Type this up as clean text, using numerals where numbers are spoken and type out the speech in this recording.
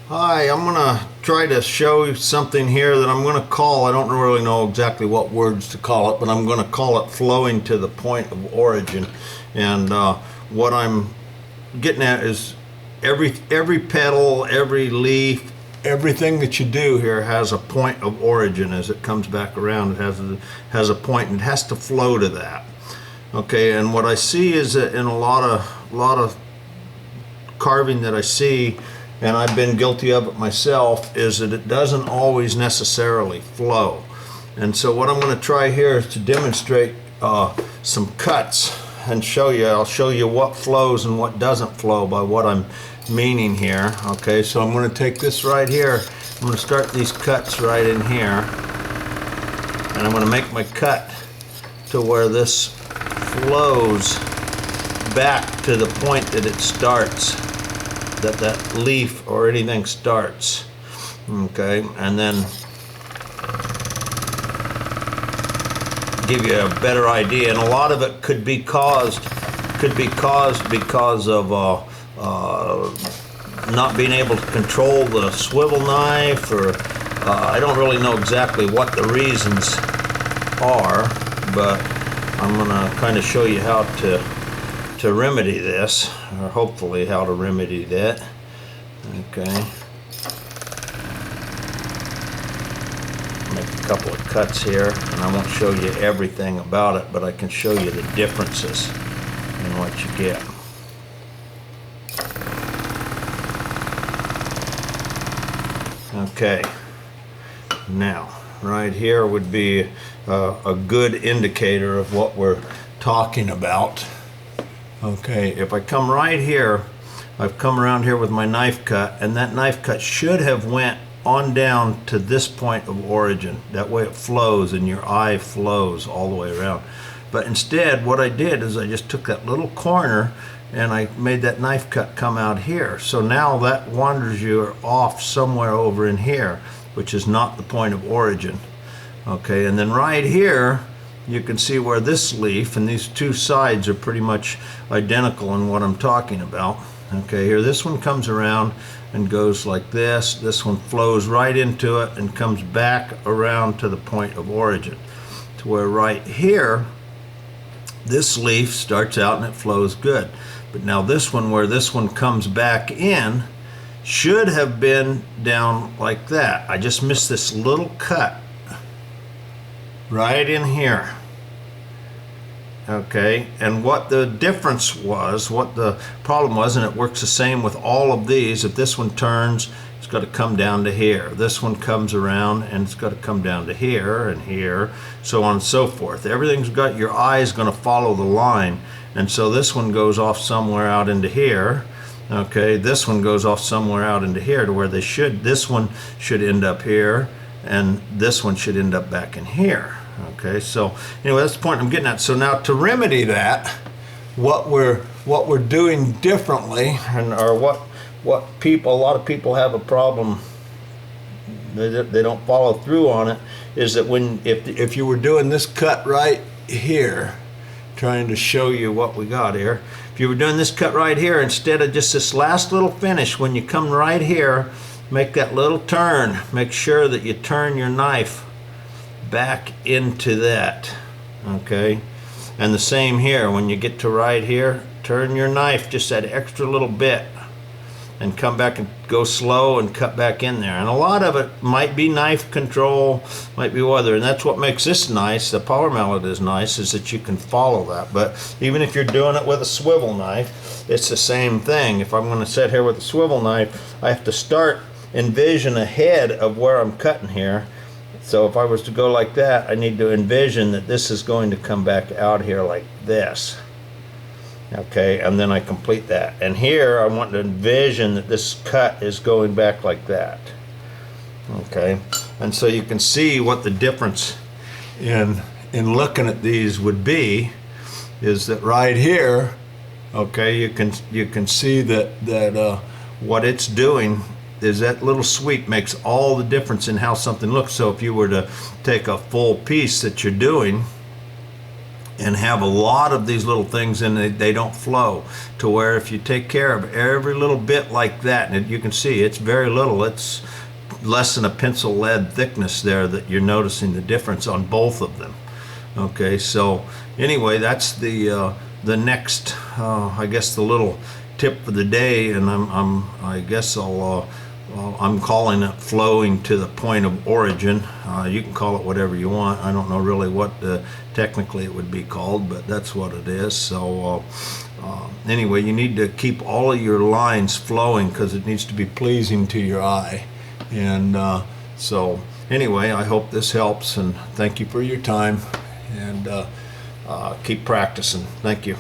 Hi, I'm gonna try to show you something here that I'm gonna call, I don't really know exactly what words to call it, but I'm gonna call it flowing to the point of origin. And what I'm getting at is every petal, every leaf, everything that you do here has a point of origin. As it comes back around, it has a point, and it has to flow to that. Okay, and what I see is that in a lot of carving that I see, and I've been guilty of it myself, is that it doesn't always necessarily flow. And so what I'm going to try here is to demonstrate some cuts and show you. I'll show you what flows and what doesn't flow by what I'm meaning here. Okay, so I'm going to take this right here. I'm going to start these cuts right in here, and I'm going to make my cut to where this flows back to the point that it starts, that leaf or anything starts. Okay, and then give you a better idea. And a lot of it could be caused because of not being able to control the swivel knife, or I don't really know exactly what the reasons are, but I'm gonna kind of show you how to remedy this, or hopefully how to remedy that. Okay. Make a couple of cuts here, and I won't show you everything about it, but I can show you the differences in what you get. Okay. Now, right here would be a good indicator of what we're talking about. Okay, if I come right here, I've come around here with my knife cut, and that knife cut should have went on down to this point of origin. That way it flows and your eye flows all the way around. But instead, what I did is I just took that little corner and I made that knife cut come out here. So now that wanders you off somewhere over in here, which is not the point of origin. Okay, and then right here, you can see where this leaf and these two sides are pretty much identical in what I'm talking about. Okay, here this one comes around and goes like this. This one flows right into it and comes back around to the point of origin. To where right here, this leaf starts out and it flows good. But now this one, where this one comes back in, should have been down like that. I just missed this little cut right in here. Okay, and what the difference was, what the problem was, and it works the same with all of these. If this one turns, it's got to come down to here. This one comes around and it's got to come down to here and here, so on and so forth. Everything's got, your eye is going to follow the line, and so this one goes off somewhere out into here. Okay, this one goes off somewhere out into here to where they should, this one should end up here, and this one should end up back in here. Okay, so anyway, that's the point I'm getting at. So now to remedy that, what we're doing differently, and or what people, a lot of people have a problem, they don't follow through on it, is that when if you were doing this cut right here, trying to show you what we got here, if you were doing this cut right here, instead of just this last little finish, when you come right here, make that little turn, make sure that you turn your knife back into that. Okay, and the same here, when you get to right here, turn your knife just that extra little bit and come back and go slow and cut back in there. And a lot of it might be knife control, might be weather, and that's what makes this nice. The power mallet is nice, is that you can follow that. But even if you're doing it with a swivel knife, it's the same thing. If I'm going to sit here with a swivel knife, I have to envision ahead of where I'm cutting here. So if I was to go like that, I need to envision that this is going to come back out here like this. Okay, and then I complete that. And here I want to envision that this cut is going back like that. Okay, and so you can see what the difference in looking at these would be, is that right here, okay, you can see that what it's doing is that little sweep makes all the difference in how something looks. So if you were to take a full piece that you're doing and have a lot of these little things and they don't flow, to where if you take care of every little bit like that, and you can see it's very little, it's less than a pencil lead thickness there, that you're noticing the difference on both of them. Okay, so anyway, that's the next I guess the little tip for the day, and I guess I'm calling it flowing to the point of origin. You can call it whatever you want. I don't know really what technically it would be called, but that's what it is. So anyway, you need to keep all of your lines flowing because it needs to be pleasing to your eye. And so anyway, I hope this helps, and thank you for your time, and keep practicing. Thank you.